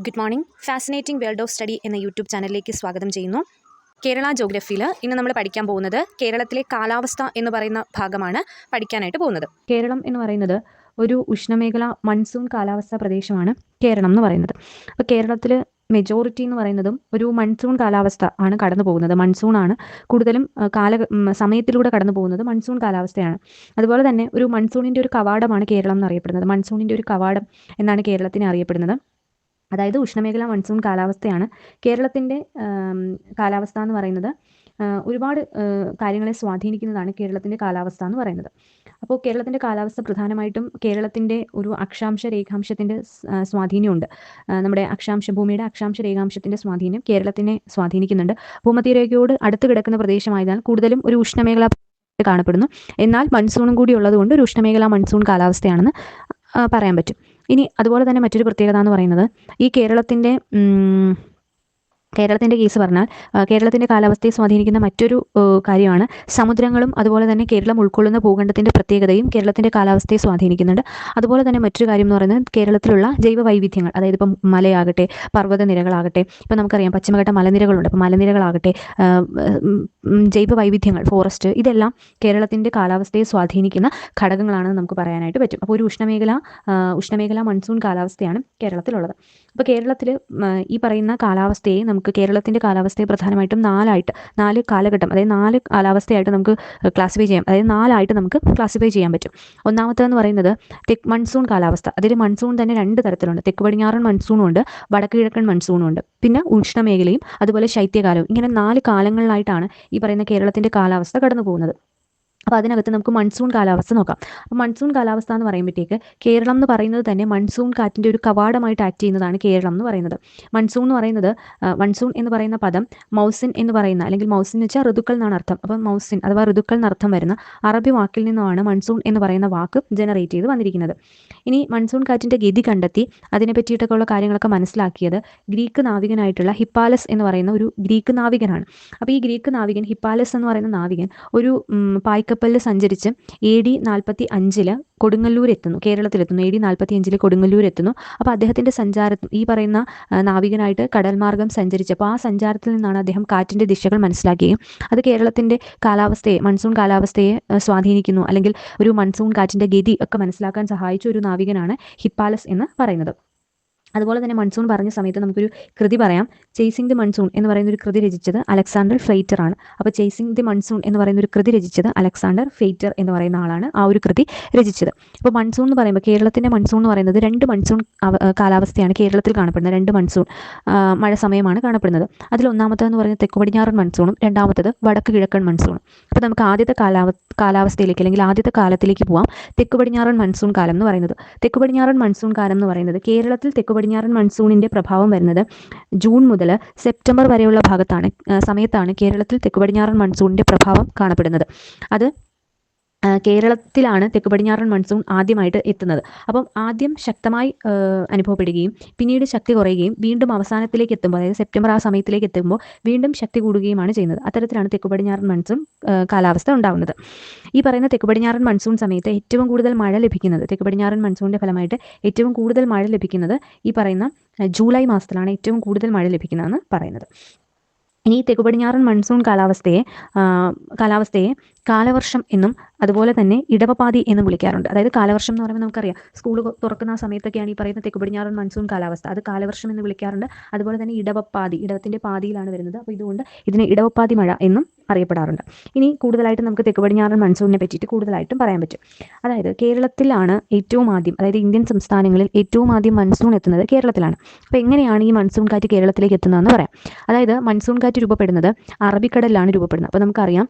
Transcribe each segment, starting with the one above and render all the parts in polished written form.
Good morning. Fascinating world of study എന്ന YouTube ചാനലിലേക്ക് സ്വാഗതം ചെയ്യുന്നു. കേരള ജോഗ്രഫിയിൽ ഇന്ന് നമ്മൾ പഠിക്കാൻ പോകുന്നത് കേരളത്തിലെ കാലാവസ്ഥ എന്ന് പറയുന്ന ഭാഗമാണ് പഠിക്കാനായിട്ട് പോകുന്നത്. കേരളം എന്ന് പറയുന്നത് ഒരു ഉഷ്ണമേഖല മൺസൂൺ കാലാവസ്ഥാ പ്രദേശമാണ് കേരളം എന്ന് പറയുന്നത്. അപ്പോൾ കേരളത്തിൽ മെജോറിറ്റി എന്ന് പറയുന്നതും ഒരു മൺസൂൺ കാലാവസ്ഥ ആണ് കടന്നു പോകുന്നത്. മൺസൂൺ ആണ് കൂടുതലും സമയത്തിലൂടെ കടന്നു പോകുന്നത് മൺസൂൺ കാലാവസ്ഥയാണ്. അതുപോലെ തന്നെ ഒരു മൺസൂണിൻ്റെ ഒരു കവാടമാണ് കേരളം എന്നറിയപ്പെടുന്നത്. മൺസൂണിൻ്റെ ഒരു കവാടം എന്നാണ് കേരളത്തിനെ അറിയപ്പെടുന്നത്. അതായത് ഉഷ്ണമേഖല മൺസൂൺ കാലാവസ്ഥയാണ് കേരളത്തിൻ്റെ കാലാവസ്ഥ എന്ന് പറയുന്നത്. ഒരുപാട് കാര്യങ്ങളെ സ്വാധീനിക്കുന്നതാണ് കേരളത്തിൻ്റെ കാലാവസ്ഥ എന്ന് പറയുന്നത്. അപ്പോൾ കേരളത്തിൻ്റെ കാലാവസ്ഥ പ്രധാനമായിട്ടും കേരളത്തിൻ്റെ ഒരു അക്ഷാംശ രേഖാംശത്തിൻ്റെ സ്വാധീനമുണ്ട്. നമ്മുടെ ഭൂമിയുടെ അക്ഷാംശ രേഖാംശത്തിൻ്റെ സ്വാധീനം കേരളത്തിനെ സ്വാധീനിക്കുന്നുണ്ട്. ഭൂമധ്യരേഖയോട് അടുത്ത് കിടക്കുന്ന പ്രദേശമായതിനാൽ കൂടുതലും ഒരു ഉഷ്ണമേഖല കാണപ്പെടുന്നു. എന്നാൽ മൺസൂണും കൂടി ഉള്ളതുകൊണ്ട് ഒരു ഉഷ്ണമേഖല മൺസൂൺ കാലാവസ്ഥയാണെന്ന് പറയാൻ പറ്റും. ഇനി അതുപോലെ തന്നെ മറ്റൊരു പ്രത്യേകത എന്ന് പറയുന്നത് ഈ കേരളത്തിൻ്റെ കേസ് പറഞ്ഞാൽ കേരളത്തിൻ്റെ കാലാവസ്ഥയെ സ്വാധീനിക്കുന്ന മറ്റൊരു കാര്യമാണ് സമുദ്രങ്ങളും അതുപോലെ തന്നെ കേരളം ഉൾക്കൊള്ളുന്ന ഭൂഖണ്ഡത്തിൻ്റെ പ്രത്യേകതയും കേരളത്തിൻ്റെ കാലാവസ്ഥയെ സ്വാധീനിക്കുന്നുണ്ട്. അതുപോലെ തന്നെ മറ്റൊരു കാര്യം എന്ന് പറയുന്നത് കേരളത്തിലുള്ള ജൈവ വൈവിധ്യങ്ങൾ, അതായത് ഇപ്പം മലയാകട്ടെ പർവ്വതനിരകളാകട്ടെ, ഇപ്പം നമുക്കറിയാം പശ്ചിമഘട്ട മലനിരകളുണ്ട്. അപ്പോൾ മലനിരകളാകട്ടെ ജൈവ വൈവിധ്യങ്ങൾ, ഫോറസ്റ്റ്, ഇതെല്ലാം കേരളത്തിൻ്റെ കാലാവസ്ഥയെ സ്വാധീനിക്കുന്ന ഘടകങ്ങളാണെന്ന് നമുക്ക് പറയാനായിട്ട് പറ്റും. അപ്പോൾ ഒരു ഉഷ്ണമേഖല മൺസൂൺ കാലാവസ്ഥയാണ് കേരളത്തിലുള്ളത്. അപ്പോൾ കേരളത്തിൽ ഈ പറയുന്ന കാലാവസ്ഥയെ കേരളത്തിൻ്റെ കാലാവസ്ഥയെ പ്രധാനമായിട്ടും നാല് കാലഘട്ടം, അതായത് 4 കാലാവസ്ഥയായിട്ട് നമുക്ക് ക്ലാസിഫൈ ചെയ്യാം. അതായത് 4 നമുക്ക് ക്ലാസിഫൈ ചെയ്യാൻ പറ്റും. ഒന്നാമത്തേന്ന് പറയുന്നത് മൺസൂൺ കാലാവസ്ഥ. അതിൽ മൺസൂൺ തന്നെ 2 തരത്തിലുണ്ട്. തെക്ക് പടിഞ്ഞാറൻ മൺസൂണും ഉണ്ട്, വടക്ക് കിഴക്കൻ മൺസൂണും ഉണ്ട്. പിന്നെ ഉഷ്ണമേഖലയും അതുപോലെ ശൈത്യകാലവും. ഇങ്ങനെ 4 കാലങ്ങളിലായിട്ടാണ് ഈ പറയുന്ന കേരളത്തിൻ്റെ കാലാവസ്ഥ കടന്നു പോകുന്നത്. അപ്പോൾ അതിനകത്ത് നമുക്ക് മൺസൂൺ കാലാവസ്ഥ നോക്കാം. അപ്പോൾ മൺസൂൺ കാലാവസ്ഥ എന്ന് പറയുമ്പോഴത്തേക്ക് കേരളം എന്ന് പറയുന്നത് തന്നെ മൺസൂൺ കാറ്റിൻ്റെ ഒരു കവാടമായിട്ട് ആക്ട് ചെയ്യുന്നതാണ് കേരളം എന്ന് പറയുന്നത്. മൺസൂൺ എന്ന് പറയുന്ന പദം മൗസിൻ എന്ന് പറയുന്ന, അല്ലെങ്കിൽ മൗസിൻ എന്ന് വെച്ചാൽ ഋതുക്കൾ എന്നാണ് അർത്ഥം. അപ്പോൾ മൗസിൻ അഥവാ ഋതുക്കൾ എന്നർത്ഥം വരുന്ന അറബി വാക്കിൽ നിന്നുമാണ് മൺസൂൺ എന്ന് പറയുന്ന വാക്ക് ജനറേറ്റ് ചെയ്ത് വന്നിരിക്കുന്നത്. ഇനി മൺസൂൺ കാറ്റിൻ്റെ ഗതി കണ്ടെത്തി അതിനെ പറ്റിയിട്ടൊക്കെ ഉള്ള കാര്യങ്ങളൊക്കെ മനസ്സിലാക്കിയത് ഗ്രീക്ക് നാവികനായിട്ടുള്ള ഹിപ്പാലസ് എന്ന് പറയുന്ന ഒരു ഗ്രീക്ക് നാവികനാണ്. അപ്പോൾ ഈ ഗ്രീക്ക് നാവികൻ ഹിപ്പാലസ് എന്ന് പറയുന്ന നാവികൻ ഒരു പായ്ക്കപ്പലിൽ സഞ്ചരിച്ച് AD 45 കൊടുങ്ങല്ലൂർ എത്തുന്നു, കേരളത്തിലെത്തുന്നു. AD 45 കൊടുങ്ങല്ലൂർ എത്തുന്നു. അപ്പോൾ അദ്ദേഹത്തിൻ്റെ ഈ പറയുന്ന നാവികനായിട്ട് കടൽമാർഗം സഞ്ചരിച്ചപ്പോൾ ആ സഞ്ചാരത്തിൽ നിന്നാണ് അദ്ദേഹം കാറ്റിൻ്റെ ദിശകൾ മനസ്സിലാക്കുകയും അത് കേരളത്തിൻ്റെ മൺസൂൺ കാലാവസ്ഥയെ സ്വാധീനിക്കുന്നു, അല്ലെങ്കിൽ ഒരു മൺസൂൺ കാറ്റിൻ്റെ ഗതി ഒക്കെ മനസ്സിലാക്കാൻ സഹായിച്ച ഒരു നാവികനാണ് ഹിപ്പാലസ് എന്ന് പറയുന്നത്. അതുപോലെ തന്നെ മൺസൂൺ പറഞ്ഞ സമയത്ത് നമുക്കൊരു കൃതി പറയാം. ചേസിംഗ് ദി മൺസൂൺ എന്ന് പറയുന്ന ഒരു കൃതി രചിച്ചത് അലക്സാണ്ടർ ഫെയ്റ്റർ ആണ്. അപ്പോൾ ചേസിംഗ് ദി മൺസൂൺ എന്ന് പറയുന്ന ഒരു കൃതി രചിച്ചത് അലക്സാണ്ടർ ഫെയ്റ്റർ എന്ന് പറയുന്ന ആളാണ് ആ ഒരു കൃതി രചിച്ചത്. അപ്പോൾ മൺസൂൺ എന്ന് പറയുമ്പോൾ കേരളത്തിൻ്റെ മൺസൂൺ എന്ന് പറയുന്നത് 2 മൺസൂൺ കാലാവസ്ഥയാണ് കേരളത്തിൽ കാണപ്പെടുന്നത്. 2 മൺസൂൺ മഴ സമയമാണ് കാണപ്പെടുന്നത്. അതിൽ ഒന്നാമത്തേന്ന് പറയുന്നത് തെക്ക് പടിഞ്ഞാറൻ മൺസൂണും രണ്ടാമത്തത് വടക്ക് കിഴക്കൻ മൺസൂണും. അപ്പോൾ നമുക്ക് ആദ്യത്തെ കാലാവസ്ഥയിലേക്ക്, അല്ലെങ്കിൽ ആദ്യത്തെ കാലത്തിലേക്ക് പോവാം. തെക്ക് പടിഞ്ഞാറൻ മൺസൂൺ കാലം എന്ന് പറയുന്നത് കേരളത്തിൽ തെക്ക് പടിഞ്ഞാറൻ മൺസൂണിൻ്റെ പ്രഭാവം വരുന്നത് ജൂൺ മുതൽ സെപ്റ്റംബർ വരെയുള്ള സമയത്താണ് കേരളത്തിൽ തെക്ക് പടിഞ്ഞാറൻ മൺസൂണിൻ്റെ പ്രഭാവം കാണപ്പെടുന്നത്. അത് കേരളത്തിലാണ് തെക്ക് പടിഞ്ഞാറൻ മൺസൂൺ ആദ്യമായിട്ട് എത്തുന്നത്. അപ്പം ആദ്യം ശക്തമായി അനുഭവപ്പെടുകയും പിന്നീട് ശക്തി കുറയുകയും വീണ്ടും അവസാനത്തിലേക്ക് എത്തുമ്പോൾ, അതായത് സെപ്റ്റംബർ ആ സമയത്തിലേക്ക് എത്തുമ്പോൾ വീണ്ടും ശക്തി കൂടുകയുമാണ് ചെയ്യുന്നത്. അത്തരത്തിലാണ് തെക്ക് പടിഞ്ഞാറൻ മൺസൂൺ കാലാവസ്ഥ ഉണ്ടാകുന്നത്. ഈ പറയുന്ന തെക്ക് പടിഞ്ഞാറൻ മൺസൂൺ സമയത്ത് ഏറ്റവും കൂടുതൽ മഴ ലഭിക്കുന്നത്, തെക്ക് പടിഞ്ഞാറൻ മൺസൂണിൻ്റെ ഫലമായിട്ട് ഏറ്റവും കൂടുതൽ മഴ ലഭിക്കുന്നത് ഈ പറയുന്ന ജൂലൈ മാസത്തിലാണ് ഏറ്റവും കൂടുതൽ മഴ ലഭിക്കുന്നതെന്ന് പറയുന്നത്. ഇനി തെക്ക് പടിഞ്ഞാറൻ മൺസൂൺ കാലാവസ്ഥയെ കാലവർഷം എന്നും അതുപോലെ തന്നെ ഇടവപ്പാതി എന്നും വിളിക്കാറുണ്ട്. അതായത് കാലവർഷം എന്ന് പറയുമ്പോൾ നമുക്കറിയാം സ്കൂൾ തുറക്കുന്ന ആ സമയത്തൊക്കെയാണ് ഈ പറയുന്ന തെക്ക് പടിഞ്ഞാറൻ മൺസൂൺ കാലാവസ്ഥ, അത് കാലവർഷം എന്ന് വിളിക്കാറുണ്ട്. അതുപോലെ തന്നെ ഇടവത്തിൻ്റെ പാതിയിലാണ് വരുന്നത്. അപ്പോൾ ഇതുകൊണ്ട് ഇതിനെ ഇടവപ്പാതി മഴ എന്നും അറിയപ്പെടാറുണ്ട്. ഇനി കൂടുതലായിട്ട് നമുക്ക് തെക്ക് പടിഞ്ഞാറൻ മൺസൂണിനെ പറ്റിയിട്ട് കൂടുതലായിട്ടും പറയാൻ പറ്റും. അതായത് കേരളത്തിലാണ് ഏറ്റവും ആദ്യം, അതായത് ഇന്ത്യൻ സംസ്ഥാനങ്ങളിൽ ഏറ്റവും ആദ്യം മൺസൂൺ എത്തുന്നത് കേരളത്തിലാണ്. അപ്പോൾ എങ്ങനെയാണ് ഈ മൺസൂൺ കാറ്റ് കേരളത്തിലേക്ക് എത്തുന്നതെന്ന് പറയാം. അതായത് മൺസൂൺ കാറ്റ് രൂപപ്പെടുന്നത് അറബിക്കടലിലാണ് രൂപപ്പെടുന്നത്. അപ്പോൾ നമുക്കറിയാം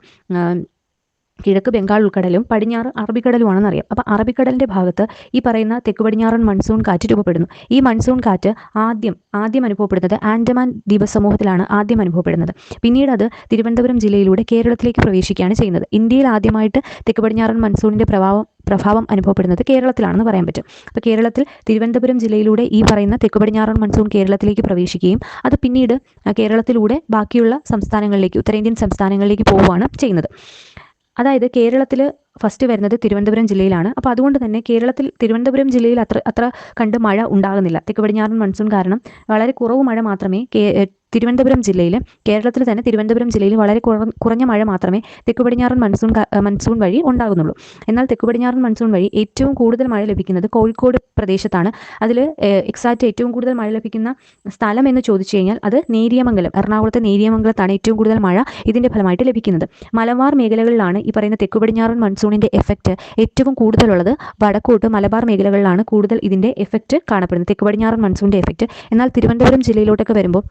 കിഴക്ക് ബംഗാൾ ഉൾക്കടലും പടിഞ്ഞാറ് അറബിക്കടലുമാണെന്ന് അറിയാം. അപ്പോൾ അറബിക്കടലിൻ്റെ ഭാഗത്ത് ഈ പറയുന്ന തെക്ക് പടിഞ്ഞാറൻ മൺസൂൺ കാറ്റ് രൂപപ്പെടുന്നു. ഈ മൺസൂൺ കാറ്റ് ആദ്യം അനുഭവപ്പെടുന്നത് ആൻഡമാൻ ദ്വീപസമൂഹത്തിലാണ് ആദ്യം അനുഭവപ്പെടുന്നത്. പിന്നീട് അത് തിരുവനന്തപുരം ജില്ലയിലൂടെ കേരളത്തിലേക്ക് പ്രവേശിക്കുകയാണ് ചെയ്യുന്നത്. ഇന്ത്യയിൽ ആദ്യമായിട്ട് തെക്ക് പടിഞ്ഞാറൻ മൺസൂണിൻ്റെ പ്രഭാവം അനുഭവപ്പെടുന്നത് കേരളത്തിലാണെന്ന് പറയാൻ പറ്റും. അപ്പോൾ കേരളത്തിൽ തിരുവനന്തപുരം ജില്ലയിലൂടെ ഈ പറയുന്ന തെക്ക് പടിഞ്ഞാറൻ മൺസൂൺ കേരളത്തിലേക്ക് പ്രവേശിക്കുകയും അത് പിന്നീട് കേരളത്തിലൂടെ ബാക്കിയുള്ള സംസ്ഥാനങ്ങളിലേക്ക്, ഉത്തരേന്ത്യൻ സംസ്ഥാനങ്ങളിലേക്ക് പോവുകയാണ് ചെയ്യുന്നത്. അതായത് കേരളത്തിൽ ഫസ്റ്റ് വരുന്നത് തിരുവനന്തപുരം ജില്ലയിലാണ്. അപ്പോൾ അതുകൊണ്ട് തന്നെ കേരളത്തിൽ തിരുവനന്തപുരം ജില്ലയിൽ അത്ര കണ്ട് മഴ ഉണ്ടാകുന്നില്ല. തെക്ക് പടിഞ്ഞാറൻ മൺസൂൺ കാരണം വളരെ കുറവ് മഴ മാത്രമേ തിരുവനന്തപുരം ജില്ലയിൽ, കേരളത്തിൽ തന്നെ തിരുവനന്തപുരം ജില്ലയിൽ വളരെ കുറഞ്ഞ മഴ മാത്രമേ തെക്ക് പടിഞ്ഞാറൻ മൺസൂൺ വഴി ഉണ്ടാകുന്നുള്ളൂ. എന്നാൽ തെക്ക് പടിഞ്ഞാറൻ മൺസൂൺ വഴി ഏറ്റവും കൂടുതൽ മഴ ലഭിക്കുന്നത് കോഴിക്കോട് പ്രദേശത്താണ്. അതിൽ എക്സാക്റ്റ് ഏറ്റവും കൂടുതൽ മഴ ലഭിക്കുന്ന സ്ഥലം എന്ന് ചോദിച്ചു കഴിഞ്ഞാൽ അത് നേരിയമംഗലം, എറണാകുളത്തെ നേരിയമംഗലത്താണ് ഏറ്റവും കൂടുതൽ മഴ ഇതിൻ്റെ ഫലമായിട്ട് ലഭിക്കുന്നത്. മലബാർ മേഖലകളിലാണ് ഈ പറയുന്ന തെക്ക് പടിഞ്ഞാറൻ മൺസൂണിൻ്റെ എഫക്റ്റ് ഏറ്റവും കൂടുതലുള്ളത്. വടക്കോട്ട് മലബാർ മേഖലകളിലാണ് കൂടുതൽ ഇതിൻ്റെ എഫക്റ്റ് കാണപ്പെടുന്നത്, തെക്ക് പടിഞ്ഞാറൻ മൺസൂണിൻ്റെ എഫക്റ്റ്. എന്നാൽ തിരുവനന്തപുരം ജില്ലയിലോട്ടൊക്കെ വരുമ്പോൾ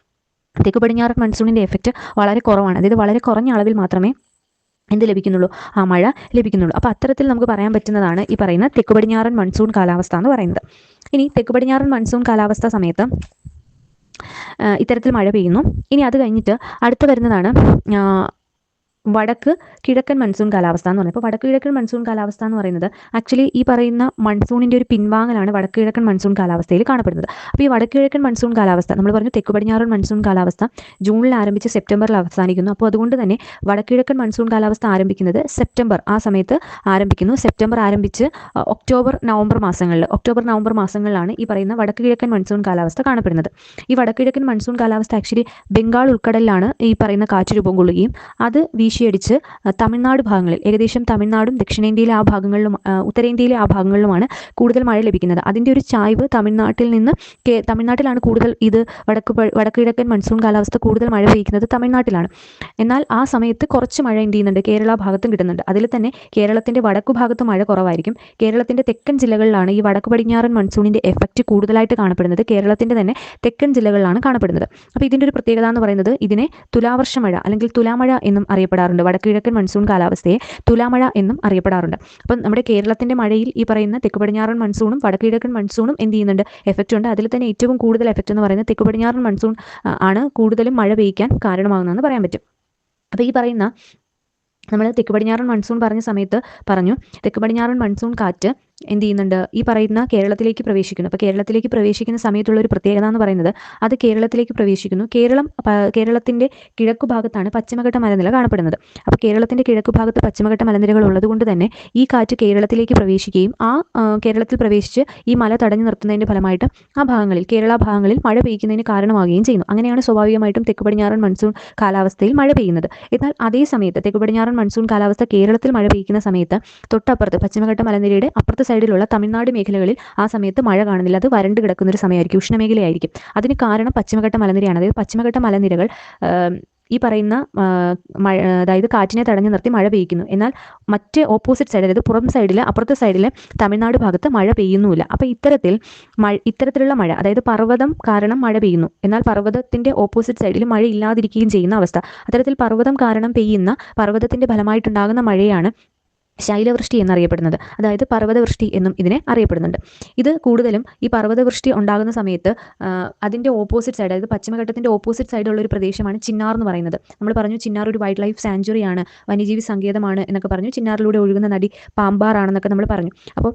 തെക്ക് പടിഞ്ഞാറൻ മൺസൂണിൻ്റെ എഫക്റ്റ് വളരെ കുറവാണ്. അതായത് വളരെ കുറഞ്ഞ അളവിൽ മാത്രമേ എന്ത് ലഭിക്കുന്നുള്ളൂ, ആ മഴ ലഭിക്കുന്നുള്ളൂ. അപ്പോൾ അത്തരത്തിൽ നമുക്ക് പറയാൻ പറ്റുന്നതാണ് ഈ പറയുന്ന തെക്ക് പടിഞ്ഞാറൻ മൺസൂൺ കാലാവസ്ഥ എന്ന് പറയുന്നത്. ഇനി തെക്ക് പടിഞ്ഞാറൻ മൺസൂൺ കാലാവസ്ഥ സമയത്ത് ഇത്തരത്തിൽ മഴ പെയ്യുന്നു. ഇനി അത് കഴിഞ്ഞിട്ട് അടുത്ത് വരുന്നതാണ് വടക്ക് കിഴക്കൻ മൺസൂൺ കാലാവസ്ഥ എന്ന് പറയുന്നത്. അപ്പോൾ വടക്ക് കിഴക്കൻ മൺസൂൺ കാലാവസ്ഥ എന്ന് പറയുന്നത് ആക്ച്വലി ഈ പറയുന്ന മൺസൂണിൻ്റെ ഒരു പിൻവാങ്ങലാണ് വടക്ക് കിഴക്കൻ മൺസൂൺ കാലാവസ്ഥയിൽ കാണപ്പെടുന്നത്. അപ്പോൾ ഈ വടക്ക് കിഴക്കൻ മൺസൂൺ കാലാവസ്ഥ നമ്മൾ പറഞ്ഞു തെക്ക് പടിഞ്ഞാറൻ മൺസൂൺ കാലാവസ്ഥ ജൂണിൽ ആരംഭിച്ച് സെപ്റ്റംബറിൽ അവസാനിക്കുന്നു. അപ്പോൾ അതുകൊണ്ട് തന്നെ വടക്ക് കിഴക്കൻ മൺസൂൺ കാലാവസ്ഥ ആരംഭിക്കുന്നത് സെപ്റ്റംബർ ആ സമയത്ത് ആരംഭിക്കുന്നു. സെപ്റ്റംബർ ആരംഭിച്ച് ഒക്ടോബർ നവംബർ മാസങ്ങളിലാണ് ഈ പറയുന്ന വടക്ക് കിഴക്കൻ മൺസൂൺ കാലാവസ്ഥ കാണപ്പെടുന്നത്. ഈ വടക്ക് കിഴക്കൻ മൺസൂൺ കാലാവസ്ഥ ആക്ച്വലി ബംഗാൾ ഉൾക്കടലിലാണ് ഈ പറയുന്ന കാറ്റ് രൂപം കൊള്ളുകയും അത് വീശിയടിച്ച് തമിഴ്നാട് ഭാഗങ്ങളിൽ, ഏകദേശം തമിഴ്നാടും ദക്ഷിണേന്ത്യയിലെ ആ ഭാഗങ്ങളിലും ഉത്തരേന്ത്യയിലെ ആ ഭാഗങ്ങളിലുമാണ് കൂടുതൽ മഴ ലഭിക്കുന്നത്. അതിൻ്റെ ഒരു ചായ്വ് തമിഴ്നാട്ടിലാണ് കൂടുതൽ. ഇത് വടക്ക് കിഴക്കൻ മൺസൂൺ കാലാവസ്ഥ കൂടുതൽ മഴ പെയ്യുന്നത് തമിഴ്നാട്ടിലാണ്. എന്നാൽ ആ സമയത്ത് കുറച്ച് മഴ എന്ത് ചെയ്യുന്നുണ്ട്, കേരള ഭാഗത്തും കിട്ടുന്നുണ്ട്. അതിൽ തന്നെ കേരളത്തിൻ്റെ വടക്കു ഭാഗത്ത് മഴ കുറവായിരിക്കും. കേരളത്തിൻ്റെ തെക്കൻ ജില്ലകളിലാണ് ഈ വടക്ക് പടിഞ്ഞാറൻ മൺസൂണിൻ്റെ എഫക്റ്റ് കൂടുതലായിട്ട് കാണപ്പെടുന്നത്. കേരളത്തിൻ്റെ തന്നെ തെക്കൻ ജില്ലകളിലാണ് കാണപ്പെടുന്നത്. അപ്പോൾ ഇതിൻ്റെ ഒരു പ്രത്യേകത എന്ന് പറയുന്നത് ഇതിനെ തുലാവർഷ മഴ അല്ലെങ്കിൽ തുലാമഴ എന്നും അറിയപ്പെടാറുണ്ട്. വടക്ക് കിഴക്കൻ മൺസൂൺ കാലാവസ്ഥയെ തുലാമഴ എന്നും അറിയപ്പെടാറുണ്ട്. അപ്പം നമ്മുടെ കേരളത്തിൻ്റെ മഴയിൽ ഈ പറയുന്ന തെക്ക് പടിഞ്ഞാറൻ മൺസൂണും വടക്ക് കിഴക്കൻ മൺസൂണും എന്ത് ചെയ്യുന്നുണ്ട്, എഫക്റ്റ് ഉണ്ട്. അതിൽ തന്നെ ഏറ്റവും കൂടുതൽ എഫക്റ്റ് എന്ന് പറയുന്നത് തെക്ക് പടിഞ്ഞാറൻ മൺസൂൺ ആണ് കൂടുതലും മഴ പെയ്യ്ക്കാൻ കാരണമാകുന്നതെന്ന് പറയാൻ പറ്റും. അപ്പോൾ ഈ പറയുന്ന നമ്മൾ തെക്ക് പടിഞ്ഞാറൻ മൺസൂൺ പറഞ്ഞ സമയത്ത് പറഞ്ഞു തെക്ക് പടിഞ്ഞാറൻ മൺസൂൺ കാറ്റ് എന്ത് ചെയ്യുന്നുണ്ട്, ഈ പറയുന്ന കേരളത്തിലേക്ക് പ്രവേശിക്കുന്നു. അപ്പോൾ കേരളത്തിലേക്ക് പ്രവേശിക്കുന്ന സമയത്തുള്ള ഒരു പ്രത്യേകത എന്ന് പറയുന്നത് അത് കേരളത്തിലേക്ക് പ്രവേശിക്കുന്നു. കേരളത്തിൻ്റെ കിഴക്കു ഭാഗത്താണ് പശ്ചിമഘട്ട മലനിര കാണപ്പെടുന്നത്. അപ്പോൾ കേരളത്തിൻ്റെ കിഴക്കു ഭാഗത്ത് പശ്ചിമഘട്ട മലനിരകൾ ഉള്ളതുകൊണ്ട് തന്നെ ഈ കാറ്റ് കേരളത്തിലേക്ക് പ്രവേശിക്കുകയും കേരളത്തിൽ പ്രവേശിച്ച് ഈ മല തടഞ്ഞു നിർത്തുന്നതിൻ്റെ ഫലമായിട്ട് കേരള ഭാഗങ്ങളിൽ മഴ പെയ്യുന്നതിന് കാരണമാവുകയും ചെയ്യുന്നു. അങ്ങനെയാണ് സ്വാഭാവികമായിട്ടും തെക്ക് പടിഞ്ഞാറൻ മൺസൂൺ കാലാവസ്ഥയിൽ മഴ പെയ്യുന്നത്. എന്നാൽ അതേ സമയത്ത് തെക്ക് പടിഞ്ഞാറൻ മൺസൂൺ കാലാവസ്ഥ കേരളത്തിൽ മഴ പെയ്യുന്ന സമയത്ത് തൊട്ടപ്പുറത്ത് പശ്ചിമഘട്ട മലനിരയുടെ അപ്പുറത്ത് സൈഡിലുള്ള തമിഴ്നാട് മേഖലകളിൽ ആ സമയത്ത് മഴ കാണുന്നില്ല. അത് വരണ്ട് കിടക്കുന്ന ഒരു സമയമായിരിക്കും, ഉഷ്ണമേഖലയായിരിക്കും. അതിന് കാരണം പശ്ചിമഘട്ട മലനിരയാണ്. അതായത് പശ്ചിമഘട്ട മലനിരകൾ ഈ പറയുന്ന അതായത് കാറ്റിനെ തടഞ്ഞു നിർത്തി മഴ പെയ്യിക്കുന്നു. എന്നാൽ മറ്റ് ഓപ്പോസിറ്റ് സൈഡ്, അതായത് പുറം സൈഡിൽ അപ്പുറത്തെ സൈഡിൽ തമിഴ്നാട് ഭാഗത്ത് മഴ പെയ്യുന്നുമില്ല. അപ്പോൾ ഇത്തരത്തിലുള്ള മഴ, അതായത് പർവ്വതം കാരണം മഴ പെയ്യുന്നു, എന്നാൽ പർവ്വതത്തിൻ്റെ ഓപ്പോസിറ്റ് സൈഡിൽ മഴ ഇല്ലാതിരിക്കുകയും ചെയ്യുന്ന അവസ്ഥ. അത്തരത്തിൽ പർവ്വതം കാരണം പെയ്യുന്ന, പർവ്വതത്തിൻ്റെ ഫലമായിട്ടുണ്ടാകുന്ന മഴയാണ് ശൈലവൃഷ്ടി എന്നറിയപ്പെടുന്നത്. അതായത് പർവ്വതവൃഷ്ടി എന്നും ഇതിനെ അറിയപ്പെടുന്നുണ്ട്. ഇത് കൂടുതലും ഈ പർവ്വതവൃഷ്ടി ഉണ്ടാകുന്ന സമയത്ത് അതിൻ്റെ ഓപ്പോസിറ്റ് സൈഡ്, അതായത് പശ്ചിമഘട്ടത്തിൻ്റെ ഓപ്പോസിറ്റ് സൈഡുള്ള ഒരു പ്രദേശമാണ് ചിന്നാർ എന്ന് പറയുന്നത്. നമ്മൾ പറഞ്ഞു ചിന്നാർ ഒരു വൈൽഡ് ലൈഫ് സാങ്ച്വറിയാണ്, വന്യജീവി സങ്കേതമാണ് എന്നൊക്കെ പറഞ്ഞു. ചിന്നാറിലൂടെ ഒഴുകുന്ന നദി പാമ്പാറാണെന്നൊക്കെ നമ്മൾ പറഞ്ഞു. അപ്പോൾ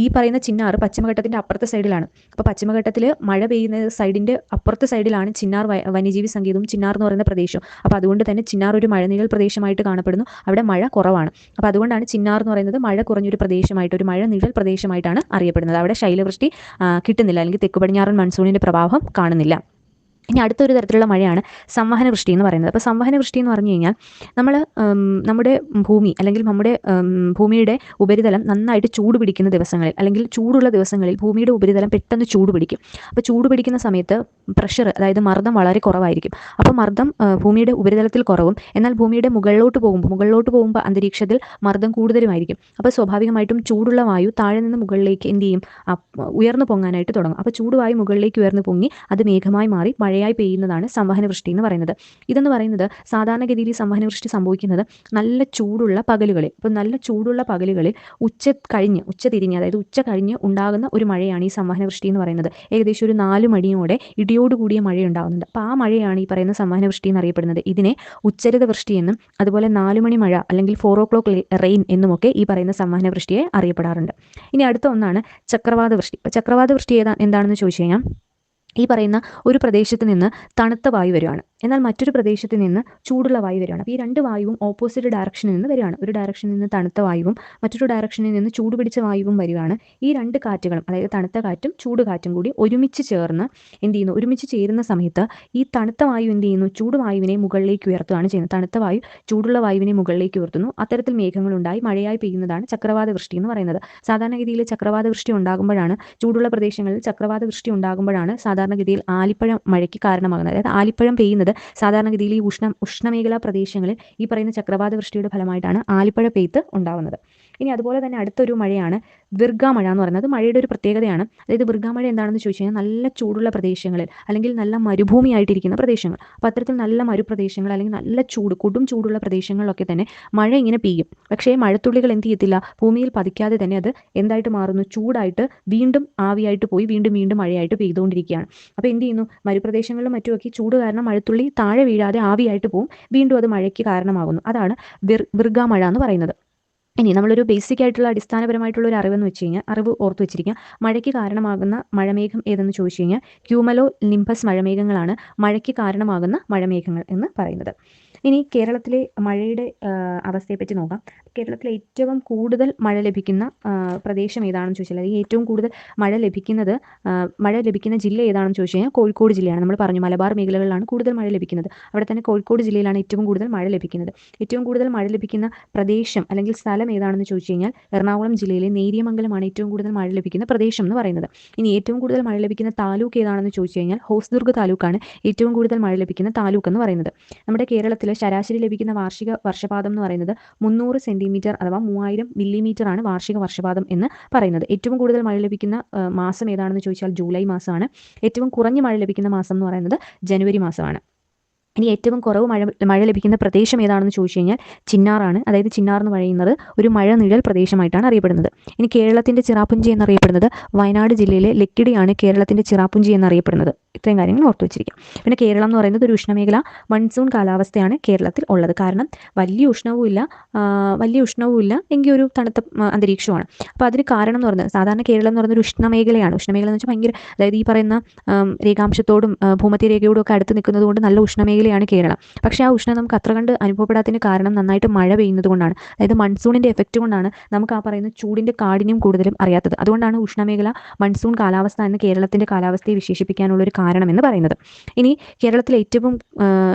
ഈ പറയുന്ന ചിന്നാർ പശ്ചിമഘട്ടത്തിൻ്റെ അപ്പുറത്തെ സൈഡിലാണ്. അപ്പോൾ പശ്ചിമഘട്ടത്തിൽ മഴ പെയ്യുന്ന സൈഡിൻ്റെ അപ്പുറത്തെ സൈഡിലാണ് ചിന്നാർ വന്യജീവി സങ്കേതവും ചിന്നാർ എന്ന് പറയുന്ന പ്രദേശം. അപ്പോൾ അതുകൊണ്ട് തന്നെ ചിന്നാർ ഒരു മഴനിഴൽ പ്രദേശമായിട്ട് കാണപ്പെടുന്നു. അവിടെ മഴ കുറവാണ്. അപ്പോൾ അതുകൊണ്ടാണ് ചിന്നാർ എന്ന് പറയുന്നത് മഴ കുറഞ്ഞൊരു പ്രദേശമായിട്ട്, ഒരു മഴനിഴൽ പ്രദേശമായിട്ടാണ് അറിയപ്പെടുന്നത്. അവിടെ ശൈലവൃഷ്ടി കിട്ടുന്നില്ല, അല്ലെങ്കിൽ തെക്ക് പടിഞ്ഞാറൻ മൺസൂണിൻ്റെ പ്രഭാവം കാണുന്നില്ല. ഇനി അടുത്തൊരു തരത്തിലുള്ള മഴയാണ് സംവഹന വൃഷ്ടി എന്ന് പറയുന്നത്. അപ്പോൾ സംവഹന വൃഷ്ടി എന്ന് പറഞ്ഞു കഴിഞ്ഞാൽ നമ്മുടെ ഭൂമി അല്ലെങ്കിൽ നമ്മുടെ ഭൂമിയുടെ ഉപരിതലം നന്നായിട്ട് ചൂട് പിടിക്കുന്ന ദിവസങ്ങളിൽ, അല്ലെങ്കിൽ ചൂടുള്ള ദിവസങ്ങളിൽ ഭൂമിയുടെ ഉപരിതലം പെട്ടെന്ന് ചൂട് പിടിക്കും. അപ്പോൾ ചൂട് പിടിക്കുന്ന സമയത്ത് പ്രഷർ, അതായത് മർദ്ദം വളരെ കുറവായിരിക്കും. അപ്പോൾ മർദ്ദം ഭൂമിയുടെ ഉപരിതലത്തിൽ കുറവും, എന്നാൽ ഭൂമിയുടെ മുകളിലോട്ട് പോകുമ്പോൾ അന്തരീക്ഷത്തിൽ മർദ്ദം കൂടുതലുമായിരിക്കും. അപ്പോൾ സ്വാഭാവികമായിട്ടും ചൂടുള്ള വായു താഴെ നിന്ന് മുകളിലേക്ക് എന്ത് ചെയ്യും, ഉയർന്നു പൊങ്ങാനായിട്ട് തുടങ്ങും. അപ്പോൾ ചൂടുവായു മുകളിലേക്ക് ഉയർന്നു പൊങ്ങി അത് മേഘമായി മാറി മഴയായി പെയ്യുന്നതാണ് സംവഹന വൃഷ്ടി എന്ന് പറയുന്നത്. ഇതെന്ന് പറയുന്നത് സാധാരണഗതിയിൽ സംവഹന വൃഷ്ടി സംഭവിക്കുന്നത് നല്ല ചൂടുള്ള പകലുകളിൽ. അപ്പോൾ നല്ല ചൂടുള്ള പകലുകളിൽ ഉച്ച കഴിഞ്ഞ് ഉണ്ടാകുന്ന ഒരു മഴയാണ് ഈ സംവഹന വൃഷ്ടി എന്ന് പറയുന്നത്. ഏകദേശം ഒരു 4 മണിയോടെ ഇടിയോടുകൂടിയ മഴ ഉണ്ടാകുന്നുണ്ട്. അപ്പോൾ ആ മഴയാണ് ഈ പറയുന്ന സംവഹന വൃഷ്ടി എന്നറിയപ്പെടുന്നത്. ഇതിനെ ഉച്ചരിത വൃഷ്ടി എന്നും അതുപോലെ 4 മണി മഴ അല്ലെങ്കിൽ 4 o'clock റെയിൻ എന്നുമൊക്കെ ഈ പറയുന്ന സംവഹന വൃഷ്ടിയെ അറിയപ്പെടാറുണ്ട്. ഇനി അടുത്ത ഒന്നാണ് ചക്രവാത വൃഷ്ടി. ചക്രവാത വൃഷ്ടി എന്താണെന്ന് ചോദിച്ചു കഴിഞ്ഞാൽ ഈ പറയുന്ന ഒരു പ്രദേശത്ത് നിന്ന് തണുത്ത വായു വരുവാണ്, എന്നാൽ മറ്റൊരു പ്രദേശത്ത് നിന്ന് ചൂടുള്ള വായു വരുവാണ്. അപ്പോൾ ഈ രണ്ട് വായുവും ഓപ്പോസിറ്റ് ഡയറക്ഷനിൽ നിന്ന് വരികയാണ്. ഒരു ഡയറക്ഷനിൽ നിന്ന് തണുത്ത വായുവും മറ്റൊരു ഡയറക്ഷനിൽ നിന്ന് ചൂട് പിടിച്ച വായുവും വരുവാണ്. ഈ രണ്ട് കാറ്റുകളും, അതായത് തണുത്ത കാറ്റും ചൂട് കാറ്റും കൂടി ഒരുമിച്ച് ചേർന്ന് എന്ത് ചെയ്യുന്നു, ഒരുമിച്ച് ചേരുന്ന സമയത്ത് ഈ തണുത്ത വായു എന്ത് ചെയ്യുന്നു, ചൂട് വായുവിനെ മുകളിലേക്ക് ഉയർത്തുകയാണ് ചെയ്യുന്നത്. തണുത്ത വായു ചൂടുള്ള വായുവിനെ മുകളിലേക്ക് ഉയർത്തുന്നു. അത്തരത്തിൽ മേഘങ്ങളുണ്ടായി മഴയായി പെയ്യുന്നതാണ് ചക്രവാത വൃഷ്ടി എന്ന് പറയുന്നത്. സാധാരണഗതിയിൽ ചക്രവാത വൃഷ്ടി ഉണ്ടാകുമ്പോഴാണ്, ചൂടുള്ള പ്രദേശങ്ങളിൽ ചക്രവാത വൃഷ്ടി ഉണ്ടാകുമ്പോഴാണ് സാധാരണഗതിയിൽ ആലിപ്പഴം മഴയ്ക്ക് കാരണമാകുന്നത്. അതായത് ആലിപ്പഴം പെയ്യുന്നത് സാധാരണഗതിയിൽ ഈ ഉഷ്ണമേഖലാ പ്രദേശങ്ങളിൽ ഈ പറയുന്ന ചക്രവാത വൃഷ്ടിയുടെ ഫലമായിട്ടാണ് ആലിപ്പഴ പെയ്ത്ത് ഉണ്ടാകുന്നത്. ഇനി അതുപോലെ തന്നെ അടുത്തൊരു മഴയാണ് വിർഗ മഴ എന്ന് പറയുന്നത്. മഴയുടെ ഒരു പ്രത്യേകതയാണ്. അതായത് വിർഗ മഴ എന്താണെന്ന് ചോദിച്ചു കഴിഞ്ഞാൽ നല്ല ചൂടുള്ള പ്രദേശങ്ങളിൽ അല്ലെങ്കിൽ നല്ല മരുഭൂമിയായിട്ടിരിക്കുന്ന പ്രദേശങ്ങൾ, അപ്പോൾ അത്തരത്തിൽ നല്ല മരുപ്രദേശങ്ങൾ അല്ലെങ്കിൽ നല്ല കൊടും ചൂടുള്ള പ്രദേശങ്ങളിലൊക്കെ തന്നെ മഴ ഇങ്ങനെ പെയ്യും. പക്ഷേ മഴത്തുള്ളികൾ എന്ത് ചെയ്യത്തില്ല, ഭൂമിയിൽ പതിക്കാതെ തന്നെ അത് എന്തായിട്ട് മാറുന്നു, ചൂടായിട്ട് വീണ്ടും ആവിയായിട്ട് പോയി വീണ്ടും വീണ്ടും മഴയായിട്ട് പെയ്തുകൊണ്ടിരിക്കുകയാണ്. അപ്പോൾ എന്ത് ചെയ്യുന്നു, മരുപ്രദേശങ്ങളിലും മറ്റുമൊക്കെ ചൂട് കാരണം മഴത്തുള്ളി താഴെ വീഴാതെ ആവിയായിട്ട് പോകും, വീണ്ടും അത് മഴയ്ക്ക് കാരണമാകുന്നു. അതാണ് വിർഗ മഴ എന്ന് പറയുന്നത്. ഇനി നമ്മളൊരു ബേസിക് ആയിട്ടുള്ള അടിസ്ഥാനപരമായിട്ടുള്ള ഒരു അറിവെന്ന് വെച്ച് കഴിഞ്ഞാൽ, അറിവ് ഓർത്ത് വെച്ചിരിക്കുക, മഴയ്ക്ക് കാരണമാകുന്ന മഴമേഘം ഏതെന്ന് ചോദിച്ചു കഴിഞ്ഞാൽ ക്യൂമലോ നിംബസ് മഴമേഘങ്ങളാണ് മഴയ്ക്ക് കാരണമാകുന്ന മഴമേഘങ്ങൾ എന്ന് പറയുന്നത്. ഇനി കേരളത്തിലെ മഴയുടെ അവസ്ഥയെപ്പറ്റി നോക്കാം. കേരളത്തിലെ ഏറ്റവും കൂടുതൽ മഴ ലഭിക്കുന്ന പ്രദേശം ഏതാണെന്ന് ചോദിച്ചാൽ, അല്ലെങ്കിൽ ഏറ്റവും കൂടുതൽ മഴ ലഭിക്കുന്ന ജില്ല ഏതാണെന്ന് ചോദിച്ചു കഴിഞ്ഞാൽ കോഴിക്കോട് ജില്ലയാണ്. നമ്മൾ പറഞ്ഞു മലബാർ മേഖലകളിലാണ് കൂടുതൽ മഴ ലഭിക്കുന്നത്. അവിടെ തന്നെ കോഴിക്കോട് ജില്ലയിലാണ് ഏറ്റവും കൂടുതൽ മഴ ലഭിക്കുന്നത്. ഏറ്റവും കൂടുതൽ മഴ ലഭിക്കുന്ന പ്രദേശം അല്ലെങ്കിൽ സ്ഥലം ഏതാണെന്ന് ചോദിച്ചു കഴിഞ്ഞാൽ എറണാകുളം ജില്ലയിലെ നേര്യമംഗലമാണ് ഏറ്റവും കൂടുതൽ മഴ ലഭിക്കുന്ന പ്രദേശം എന്ന് പറയുന്നത്. ഇനി ഏറ്റവും കൂടുതൽ മഴ ലഭിക്കുന്ന താലൂക്ക് ഏതാണെന്ന് ചോദിച്ചു കഴിഞ്ഞാൽ ഹോസ്ദുർഗ് താലൂക്കാണ് ഏറ്റവും കൂടുതൽ മഴ ലഭിക്കുന്ന താലൂക്ക് എന്ന് പറയുന്നത്. നമ്മുടെ കേരളത്തിൽ ശരാശരി ലഭിക്കുന്ന വാർഷിക വർഷപാതം എന്ന് പറയുന്നത് 300 സെന്റിമീറ്റർ അഥവാ 3000 മില്ലിമീറ്റർ ആണ് വാർഷിക വർഷപാതം എന്ന് പറയുന്നത്. ഏറ്റവും കൂടുതൽ മഴ ലഭിക്കുന്ന മാസം ഏതാണെന്ന് ചോദിച്ചാൽ ജൂലൈ മാസമാണ്. ഏറ്റവും കുറഞ്ഞ മഴ ലഭിക്കുന്ന മാസം എന്ന് പറയുന്നത് ജനുവരി മാസമാണ്. ഇനി ഏറ്റവും കുറവ് മഴ ലഭിക്കുന്ന പ്രദേശം ഏതാണെന്ന് ചോദിച്ചു കഴിഞ്ഞാൽ ചിന്നാറാണ്. അതായത് ചിന്നാർ എന്ന് പറയുന്നത് ഒരു മഴ നിഴൽ പ്രദേശമായിട്ടാണ് അറിയപ്പെടുന്നത്. ഇനി കേരളത്തിൻ്റെ ചിറാപ്പുഞ്ചി എന്നറിയപ്പെടുന്നത് വയനാട് ജില്ലയിലെ ലക്കിടിയാണ് കേരളത്തിൻ്റെ ചിറാപ്പുഞ്ചി എന്നറിയപ്പെടുന്നത്. ഇത്രയും കാര്യങ്ങൾ ഓർത്തു വെച്ചിരിക്കും. പിന്നെ കേരളം എന്ന് പറയുന്നത് ഒരു ഉഷ്ണമേഖല മൺസൂൺ കാലാവസ്ഥയാണ് കേരളത്തിൽ ഉള്ളത്. കാരണം വലിയ ഉഷ്ണവും ഇല്ല എങ്കിൽ ഒരു തണുത്ത അന്തരീക്ഷമാണ്. അപ്പോൾ അതിന് കാരണം എന്ന് പറയുന്നത്, സാധാരണ കേരളം എന്ന് പറയുന്നത് ഒരു ഉഷ്ണമേഖലയാണ്. ഉഷ്ണമേഖല എന്ന് വെച്ചാൽ ഭയങ്കര, അതായത് ഈ പറയുന്ന രേഖാംശത്തോടും ഭൂമധ്യരേഖയോടും ഒക്കെ അടുത്ത് നിൽക്കുന്നത് കൊണ്ട് നല്ല ഉഷ്ണമേഖലയാണ് കേരളം. പക്ഷേ ആ ഉഷ്ണം നമുക്ക് അത്ര കണ്ട് അനുഭവപ്പെടാത്തതിന് കാരണം നന്നായിട്ട് മഴ പെയ്യുന്നത് കൊണ്ടാണ്. അതായത് മൺസൂണിൻ്റെ എഫക്റ്റ് കൊണ്ടാണ് നമുക്ക് ആ പറയുന്ന ചൂടിൻ്റെ കാഠിന്യം കൂടുതലും അറിയാത്തത്. അതുകൊണ്ടാണ് ഉഷ്ണമേഖല മൺസൂൺ കാലാവസ്ഥ എന്ന് കേരളത്തിൻ്റെ കാലാവസ്ഥയെ വിശേഷിപ്പിക്കാനുള്ളൊരു കാരണം എന്ന് പറയുന്നത്. ഇനി കേരളത്തിൽ ഏറ്റവും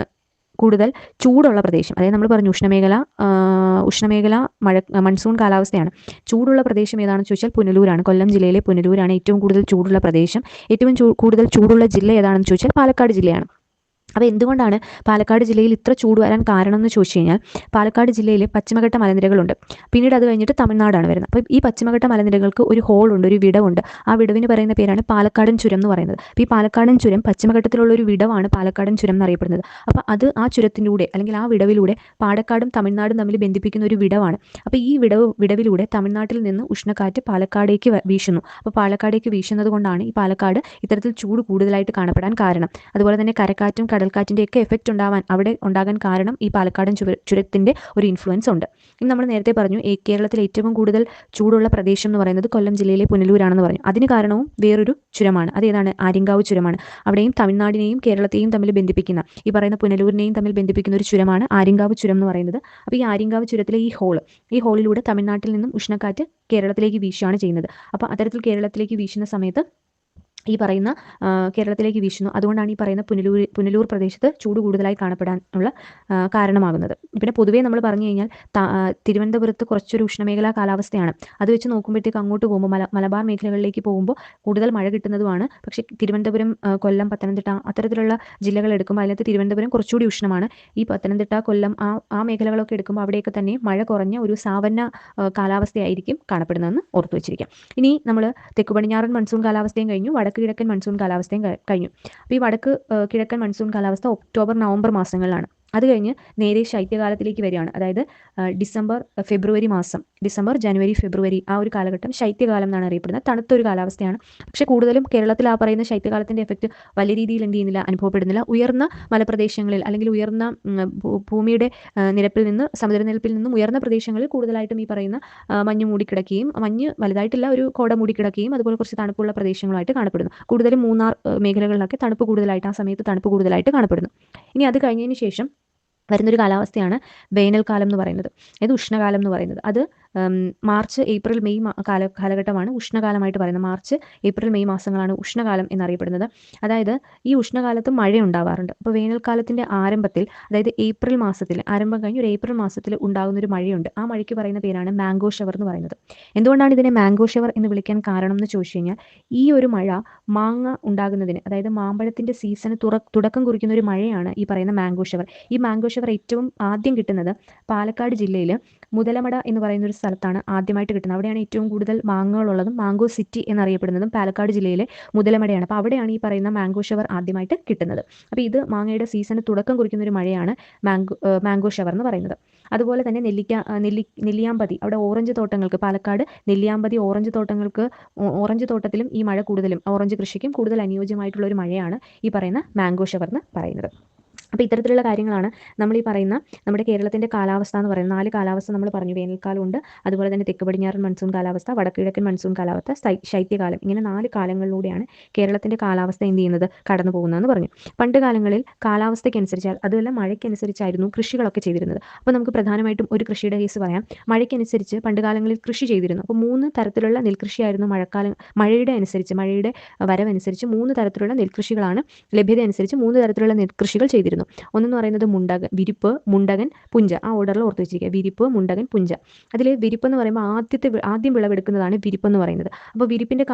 കൂടുതൽ ചൂടുള്ള പ്രദേശം, അതായത് നമ്മൾ പറഞ്ഞു ഉഷ്ണമേഖല മൺസൂൺ കാലാവസ്ഥയാണ്. ചൂടുള്ള പ്രദേശം ഏതാണെന്ന് ചോദിച്ചാൽ പുനലൂരാണ്. കൊല്ലം ജില്ലയിലെ പുനലൂരാണ് ഏറ്റവും കൂടുതൽ ചൂടുള്ള പ്രദേശം. ഏറ്റവും കൂടുതൽ ചൂടുള്ള ജില്ല ഏതാണെന്ന് ചോദിച്ചാൽ പാലക്കാട് ജില്ലയാണ്. അപ്പോൾ എന്തുകൊണ്ടാണ് പാലക്കാട് ജില്ലയിൽ ഇത്ര ചൂട് വരാൻ കാരണം എന്ന് ചോദിച്ചു കഴിഞ്ഞാൽ, പാലക്കാട് ജില്ലയിൽ പശ്ചിമഘട്ട മലനിരകളുണ്ട്. പിന്നീട് അത് കഴിഞ്ഞിട്ട് തമിഴ്നാടാണ് വരുന്നത്. അപ്പോൾ ഈ പശ്ചിമഘട്ട മലനിരകൾക്ക് ഒരു ഹോളുണ്ട്, ഒരു വിടവുണ്ട്. ആ വിടവിന് പറയുന്ന പേരാണ് പാലക്കാടൻ ചുരം എന്ന് പറയുന്നത്. അപ്പോൾ ഈ പാലക്കാടൻ ചുരം പശ്ചിമഘട്ടത്തിലുള്ള ഒരു വിടവാണ് പാലക്കാടൻ ചുരം എന്നറിയപ്പെടുന്നത്. അപ്പോൾ അത് ആ ചുരത്തിലൂടെ അല്ലെങ്കിൽ ആ വിടവിലൂടെ പാലക്കാടും തമിഴ്നാടും തമ്മിൽ ബന്ധിപ്പിക്കുന്ന ഒരു വിടവാണ്. അപ്പോൾ ഈ വിടവിലൂടെ തമിഴ്നാട്ടിൽ നിന്ന് ഉഷ്ണക്കാറ്റ് പാലക്കാടേക്ക് വീശുന്നു. അപ്പോൾ പാലക്കാടേക്ക് വീശുന്നത് കൊണ്ടാണ് ഈ പാലക്കാട് ഇത്തരത്തിൽ ചൂട് കൂടുതലായിട്ട് കാണപ്പെടാൻ കാരണം. അതുപോലെ തന്നെ കരക്കാറ്റും കടൽക്കാറ്റിൻ്റെയൊക്കെ എഫക്റ്റ് ഉണ്ടാകാൻ കാരണം ഈ പാലക്കാടൻ ചുരത്തിൻ്റെ ഒരു ഇൻഫ്ലുവൻസ് ഉണ്ട്. ഇനി നമ്മൾ നേരത്തെ പറഞ്ഞു കേരളത്തിൽ ഏറ്റവും കൂടുതൽ ചൂടുള്ള പ്രദേശം എന്ന് പറയുന്നത് കൊല്ലം ജില്ലയിലെ പുനലൂരാണെന്ന് പറഞ്ഞു. അതിന് കാരണവും വേറൊരു ചുരമാണ്. അതേതാണ്? ആര്യങ്കാവ് ചുരമാണ്. അവിടെയും തമിഴ്നാടിനെയും കേരളത്തെയും തമ്മിൽ ബന്ധിപ്പിക്കുന്ന, ഈ പറയുന്ന പുനലൂരിനെയും തമ്മിൽ ബന്ധിപ്പിക്കുന്ന ഒരു ചുരമാണ് ആര്യങ്കാവ് ചുരം എന്ന് പറയുന്നത്. അപ്പോൾ ഈ ആര്യങ്കാവ് ചുരത്തിലെ ഈ ഹോളിലൂടെ തമിഴ്നാട്ടിൽ നിന്നും ഉഷ്ണക്കാറ്റ് കേരളത്തിലേക്ക് വീശുകയാണ് ചെയ്യുന്നത്. അപ്പോൾ അത്തരത്തിൽ കേരളത്തിലേക്ക് വീശുന്ന സമയത്ത് ഈ പറയുന്ന കേരളത്തിലേക്ക് വീശുന്നു. അതുകൊണ്ടാണ് ഈ പറയുന്ന പുനലൂർ പ്രദേശത്ത് ചൂട് കൂടുതലായി കാണപ്പെടാനുള്ള കാരണമാകുന്നത്. പിന്നെ പൊതുവേ നമ്മൾ പറഞ്ഞു കഴിഞ്ഞാൽ തിരുവനന്തപുരത്ത് കുറച്ചൊരു ഉഷ്ണമേഖലാ കാലാവസ്ഥയാണ്. അത് വെച്ച് നോക്കുമ്പോഴത്തേക്ക് അങ്ങോട്ട് പോകുമ്പോൾ മലബാർ മേഖലകളിലേക്ക് പോകുമ്പോൾ കൂടുതൽ മഴ കിട്ടുന്നതുമാണ്. പക്ഷേ തിരുവനന്തപുരം, കൊല്ലം, പത്തനംതിട്ട അത്തരത്തിലുള്ള ജില്ലകൾ എടുക്കുമ്പോൾ അതിനകത്ത് തിരുവനന്തപുരം കുറച്ചുകൂടി ഉഷ്ണമാണ്. ഈ പത്തനംതിട്ട, കൊല്ലം ആ മേഖലകളൊക്കെ എടുക്കുമ്പോൾ അവിടെയൊക്കെ തന്നെ മഴ കുറഞ്ഞ ഒരു സാവന്ന കാലാവസ്ഥയായിരിക്കും കാണപ്പെടുന്നതെന്ന് ഓർത്തു വെച്ചിരിക്കാം. ഇനി നമ്മൾ തെക്ക് പടിഞ്ഞാറൻ മൺസൂൺ കാലാവസ്ഥയും കഴിഞ്ഞു, വടക്ക് കിഴക്കൻ മൺസൂൺ കാലാവസ്ഥയും കഴിഞ്ഞു. അപ്പോൾ ഈ വടക്ക് കിഴക്കൻ മൺസൂൺ കാലാവസ്ഥ ഒക്ടോബർ, നവംബർ മാസങ്ങളിലാണ്. അത് കഴിഞ്ഞ് നേരെ ശൈത്യകാലത്തിലേക്ക് വരികയാണ്. അതായത് ഡിസംബർ, ജനുവരി, ഫെബ്രുവരി ആ ഒരു കാലഘട്ടം ശൈത്യകാലം എന്നാണ് അറിയപ്പെടുന്നത്. തണുത്തൊരു കാലാവസ്ഥയാണ്. പക്ഷേ കൂടുതലും കേരളത്തിൽ ആ പറയുന്ന ശൈത്യകാലത്തിൻ്റെ എഫക്റ്റ് വലിയ രീതിയിൽ എന്ത് ചെയ്യുന്നില്ല, അനുഭവപ്പെടുന്നില്ല. ഉയർന്ന മലപ്രദേശങ്ങളിൽ അല്ലെങ്കിൽ ഉയർന്ന ഭൂമിയുടെ നിരപ്പിൽ നിന്ന്, സമുദ്രനിരപ്പിൽ നിന്നും ഉയർന്ന പ്രദേശങ്ങളിൽ കൂടുതലായിട്ടും ഈ പറയുന്ന മഞ്ഞ് മൂടിക്കിടക്കുകയും, മഞ്ഞ് വലുതായിട്ടില്ല, ഒരു കോട മൂടിക്കിടക്കുകയും അതുപോലെ കുറച്ച് തണുപ്പുള്ള പ്രദേശങ്ങളായിട്ട് കാണപ്പെടുന്നു. കൂടുതലും മൂന്നാർ മേഖലകളിലൊക്കെ തണുപ്പ് കൂടുതലായിട്ട്, ആ സമയത്ത് തണുപ്പ് കൂടുതലായിട്ട് കാണപ്പെടുന്നു. ഇനി അത് കഴിഞ്ഞതിന് ശേഷം വരുന്നൊരു കാലാവസ്ഥയാണ് വേനൽക്കാലം എന്ന് പറയുന്നത്, അതായത് ഉഷ്ണകാലം എന്ന് പറയുന്നത്. അത് മാർച്ച്, ഏപ്രിൽ, മെയ് കാലഘട്ടമാണ് ഉഷ്ണകാലമായിട്ട് പറയുന്നത്. മാർച്ച്, ഏപ്രിൽ, മെയ് മാസങ്ങളാണ് ഉഷ്ണകാലം എന്നറിയപ്പെടുന്നത്. അതായത് ഈ ഉഷ്ണകാലത്ത് മഴ ഉണ്ടാവാറുണ്ട്. അപ്പോൾ വേനൽക്കാലത്തിൻ്റെ ആരംഭത്തിൽ, അതായത് ഏപ്രിൽ മാസത്തിൽ, ആരംഭം കഴിഞ്ഞ് ഒരു ഏപ്രിൽ മാസത്തിൽ ഉണ്ടാകുന്നൊരു മഴയുണ്ട്. ആ മഴയ്ക്ക് പറയുന്ന പേരാണ് മാംഗോ ഷവർ എന്ന് പറയുന്നത്. എന്തുകൊണ്ടാണ് ഇതിനെ മാംഗോ ഷവർ എന്ന് വിളിക്കാൻ കാരണം എന്ന് ചോദിച്ചു കഴിഞ്ഞാൽ, ഈ ഒരു മഴ മാങ്ങ ഉണ്ടാകുന്നതിന്, അതായത് മാമ്പഴത്തിൻ്റെ സീസണ് തുടക്കം കുറിക്കുന്ന ഒരു മഴയാണ് ഈ പറയുന്ന മാംഗോ ഷവർ. ഈ മാംഗോ ഷവർ ഏറ്റവും ആദ്യം കിട്ടുന്നത് പാലക്കാട് ജില്ലയിൽ മുതലമട എന്ന് പറയുന്ന ഒരു സ്ഥലത്താണ് ആദ്യമായിട്ട് കിട്ടുന്നത്. അവിടെയാണ് ഏറ്റവും കൂടുതൽ മാങ്ങകളുള്ളതും. മാംഗോ സിറ്റി എന്നറിയപ്പെടുന്നതും പാലക്കാട് ജില്ലയിലെ മുതലമടയാണ്. അപ്പോൾ അവിടെയാണ് ഈ പറയുന്ന മാംഗോ ഷവർ ആദ്യമായിട്ട് കിട്ടുന്നത്. അപ്പോൾ ഇത് മാങ്ങയുടെ സീസണ് തുടക്കം കുറിക്കുന്ന ഒരു മഴയാണ് മാംഗോ ഷവർ എന്ന് പറയുന്നത്. അതുപോലെ തന്നെ നെല്ലിയാമ്പതി, അവിടെ ഓറഞ്ച് തോട്ടങ്ങൾക്ക്, പാലക്കാട് നെല്ലിയാമ്പതി ഓറഞ്ച് തോട്ടങ്ങൾക്ക്, ഓറഞ്ച് തോട്ടത്തിലും ഈ മഴ കൂടുതലും, ഓറഞ്ച് കൃഷിക്കും കൂടുതൽ അനുയോജ്യമായിട്ടുള്ള ഒരു മഴയാണ് ഈ പറയുന്ന മാംഗോ ഷവർ എന്ന് പറയുന്നത്. അപ്പോൾ ഇത്തരത്തിലുള്ള കാര്യങ്ങളാണ് നമ്മൾ ഈ പറയുന്ന നമ്മുടെ കേരളത്തിൻ്റെ കാലാവസ്ഥ എന്ന് പറയുന്നത്. 4 കാലാവസ്ഥ നമ്മൾ പറഞ്ഞു. വേനൽക്കാലമുണ്ട്, അതുപോലെ തന്നെ തെക്ക് പടിഞ്ഞാറൻ മൺസൂൺ കാലാവസ്ഥ, വടക്കുകിഴക്കൻ മൺസൂൺ കാലാവസ്ഥ, ശൈത്യകാലം. ഇങ്ങനെ 4 കാലങ്ങളിലൂടെയാണ് കേരളത്തിൻ്റെ കാലാവസ്ഥ എന്ത് ചെയ്യുന്നത്, കടന്നു പോകുന്നതെന്ന് പറഞ്ഞു. പണ്ട് കാലങ്ങളിൽ കാലാവസ്ഥയ്ക്കനുസരിച്ച്, അതുമല്ല മഴയ്ക്കനുസരിച്ചായിരുന്നു കൃഷികളൊക്കെ ചെയ്തിരുന്നത്. അപ്പോൾ നമുക്ക് പ്രധാനമായിട്ടും ഒരു കൃഷിയുടെ കേസ് പറയാം. മഴയ്ക്കനുസരിച്ച് പണ്ട് കാലങ്ങളിൽ കൃഷി ചെയ്തിരുന്നു. അപ്പോൾ 3 തരത്തിലുള്ള നെൽകൃഷിയായിരുന്നു മഴയുടെ വരവനുസരിച്ച് 3 തരത്തിലുള്ള നെൽകൃഷികളാണ്, ലഭ്യത അനുസരിച്ച് 3 തരത്തിലുള്ള നെൽകൃഷികൾ ചെയ്തിരുന്നു. ഒന്നെന്ന് പറയുന്നത് വിരിപ്പ്, മുണ്ടകൻ, പുഞ്ച. ആ ഓർഡറിൽ ഓർത്ത് വെച്ചിരിക്കുക. വിരിപ്പ്, മുണ്ടകൻ, പുഞ്ച. അതിൽ വിരിപ്പ് എന്ന് പറയുമ്പോൾ ആദ്യം വിളവെടുക്കുന്നതാണ് വിരിപ്പ് എന്ന് പറയുന്നത്. അപ്പോൾ വിരിപ്പിൻ്റെ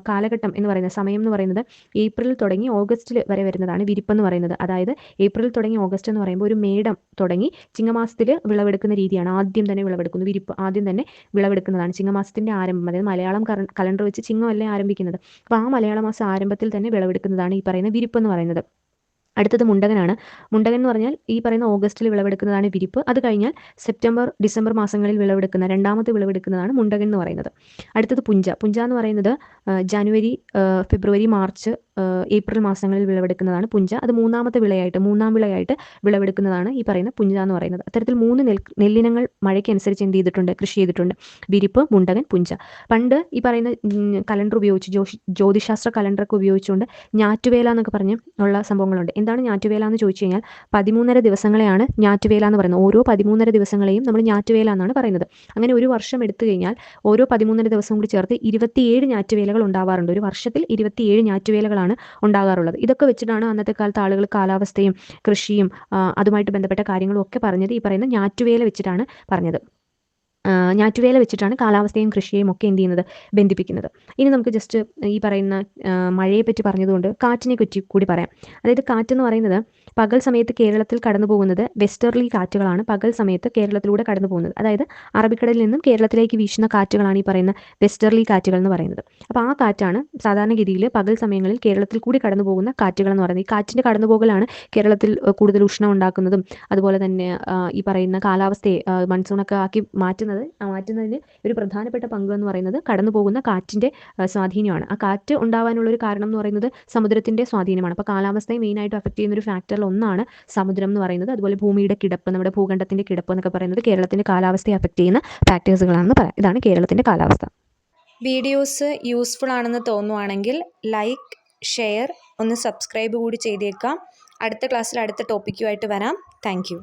കാലഘട്ടം എന്ന് പറയുന്നത്, സമയം എന്ന് പറയുന്നത് ഏപ്രിൽ തുടങ്ങി ഓഗസ്റ്റിൽ വരെ വരുന്നതാണ് വിരിപ്പ് എന്ന് പറയുന്നത്. അതായത് ഏപ്രിൽ തുടങ്ങി ഓഗസ്റ്റ് എന്ന് പറയുമ്പോൾ ഒരു മേടം തുടങ്ങി ചിങ്ങമാസത്തിൽ വിളവെടുക്കുന്ന രീതിയാണ്. ആദ്യം തന്നെ വിളവെടുക്കുന്നു. വിരിപ്പ് ആദ്യം തന്നെ വിളവെടുക്കുന്നതാണ്. ചിങ്ങമാസത്തിൻ്റെ ആരംഭം, അതായത് മലയാളം കലണ്ടർ വെച്ച് ചിങ്ങമല്ലേ ആരംഭിക്കുന്നത്. അപ്പോൾ ആ മലയാള മാസം ആരംഭത്തിൽ തന്നെ വിളവെടുക്കുന്നതാണ് ഈ പറയുന്ന വിരിപ്പ് എന്ന് പറയുന്നത്. അടുത്തത് മുണ്ടകനാണ്. മുണ്ടകൻ എന്ന് പറഞ്ഞാൽ ഈ പറയുന്ന ഓഗസ്റ്റിൽ വിളവെടുക്കുന്നതാണ് വിരിപ്പ്. അത് കഴിഞ്ഞാൽ സെപ്റ്റംബർ, ഡിസംബർ മാസങ്ങളിൽ രണ്ടാമത്തെ വിളവെടുക്കുന്നതാണ് മുണ്ടകൻ എന്ന് പറയുന്നത്. അടുത്തത് പുഞ്ച. പുഞ്ച എന്ന് പറയുന്നത് ജനുവരി, ഫെബ്രുവരി, മാർച്ച്, ഏപ്രിൽ മാസങ്ങളിൽ വിളവെടുക്കുന്നതാണ് പുഞ്ച. അത് മൂന്നാം വിളയായിട്ട് വിളവെടുക്കുന്നതാണ് ഈ പറയുന്ന പുഞ്ച എന്ന് പറയുന്നത്. അത്തരത്തിൽ 3 നെല്ലിനങ്ങൾ മഴയ്ക്കനുസരിച്ച് എന്ത് ചെയ്തിട്ടുണ്ട്, കൃഷി ചെയ്തിട്ടുണ്ട്. വിരിപ്പ്, മുണ്ടകൻ, പുഞ്ച. പണ്ട് ഈ പറയുന്ന കലണ്ടർ ഉപയോഗിച്ച്, ജ്യോതിശാസ്ത്ര കലണ്ടറൊക്കെ ഉപയോഗിച്ചുകൊണ്ട് ഞാറ്റുവേല എന്നൊക്കെ പറഞ്ഞ് ഉള്ള സംഭവങ്ങളുണ്ട്. എന്താണ് ഞാറ്റുവേല എന്ന് ചോദിച്ചു കഴിഞ്ഞാൽ 13.5 ദിവസങ്ങളെയാണ് ഞാറ്റുവേല എന്ന് പറയുന്നത്. ഓരോ 13.5 ദിവസങ്ങളെയും നമ്മൾ ഞാറ്റുവേല എന്നാണ് പറയുന്നത്. അങ്ങനെ ഒരു വർഷം എടുത്തു കഴിഞ്ഞാൽ ഓരോ 13.5 ദിവസം കൂടി ചേർത്ത് 27 ഞാറ്റുവേലകൾ ഉണ്ടാവാറുണ്ട്. ഒരു വർഷത്തിൽ 27 ഞാറ്റുവേലകളാണ് ഉണ്ടാകാറുള്ളത്. ഇതൊക്കെ വെച്ചിട്ടാണ് അന്നത്തെ കാലത്ത് ആളുകൾ കാലാവസ്ഥയും കൃഷിയും അതുമായിട്ട് ബന്ധപ്പെട്ട കാര്യങ്ങളും ഒക്കെ പറഞ്ഞത് ഈ പറയുന്ന ഞാറ്റുവേല വെച്ചിട്ടാണ് പറഞ്ഞത്. ഞാറ്റുവേല വെച്ചിട്ടാണ് കാലാവസ്ഥയും കൃഷിയെയും ഒക്കെ എന്ത് ചെയ്യുന്നത്, ബന്ധിപ്പിക്കുന്നത്. ഇനി നമുക്ക് ജസ്റ്റ് ഈ പറയുന്ന മഴയെപ്പറ്റി പറഞ്ഞതുകൊണ്ട് കാറ്റിനെ പറ്റി കൂടി പറയാം. അതായത് കാറ്റെന്ന് പറയുന്നത് പകൽ സമയത്ത് കേരളത്തിൽ കടന്നു പോകുന്നത് വെസ്റ്റർലി കാറ്റുകളാണ്. പകൽ സമയത്ത് കേരളത്തിലൂടെ കടന്നു പോകുന്നത്, അതായത് അറബിക്കടലിൽ നിന്നും കേരളത്തിലേക്ക് വീശുന്ന കാറ്റുകളാണ് ഈ പറയുന്ന വെസ്റ്റർലി കാറ്റുകൾ എന്ന് പറയുന്നത്. അപ്പോൾ ആ കാറ്റാണ് സാധാരണഗതിയിൽ പകൽ സമയങ്ങളിൽ കേരളത്തിൽ കൂടി കടന്നു പോകുന്ന കാറ്റുകൾ എന്ന് പറയുന്നത്. ഈ കാറ്റിൻ്റെ കടന്നുപോകലാണ് കേരളത്തിൽ കൂടുതൽ ഉഷ്ണം ഉണ്ടാക്കുന്നതും അതുപോലെ തന്നെ ഈ പറയുന്ന കാലാവസ്ഥയെ മൺസൂണൊക്കെ ആക്കി മാറ്റുന്നതിന് ഒരു പ്രധാനപ്പെട്ട പങ്ക് എന്ന് പറയുന്നത് കടന്നു പോകുന്ന കാറ്റിൻ്റെ സ്വാധീനമാണ്. ആ കാറ്റ് ഉണ്ടാവാനുള്ളൊരു കാരണം എന്ന് പറയുന്നത് സമുദ്രത്തിൻ്റെ സ്വാധീനമാണ്. അപ്പോൾ കാലാവസ്ഥയെ മെയിനായിട്ട് അഫക്റ്റ് ചെയ്യുന്ന ഒരു ഫാക്ടറിൽ ഒന്നാണ് സമുദ്രം എന്ന് പറയുന്നത്. അതുപോലെ ഭൂമിയുടെ കിടപ്പ്, നമ്മുടെ ഭൂഖണ്ഡത്തിൻ്റെ കിടപ്പ് എന്നൊക്കെ പറയുന്നത് കേരളത്തിൻ്റെ കാലാവസ്ഥയെ അഫക്റ്റ് ചെയ്യുന്ന ഫാക്ടേഴ്സുകളാണെന്ന് പറയാം. ഇതാണ് കേരളത്തിൻ്റെ കാലാവസ്ഥ. വീഡിയോസ് യൂസ്ഫുൾ ആണെന്ന് തോന്നുവാണെങ്കിൽ ലൈക്ക്, ഷെയർ, ഒന്ന് സബ്സ്ക്രൈബ് കൂടി ചെയ്തേക്കാം. അടുത്ത ക്ലാസ്സിൽ അടുത്ത ടോപ്പിക്കുമായിട്ട് വരാം. താങ്ക്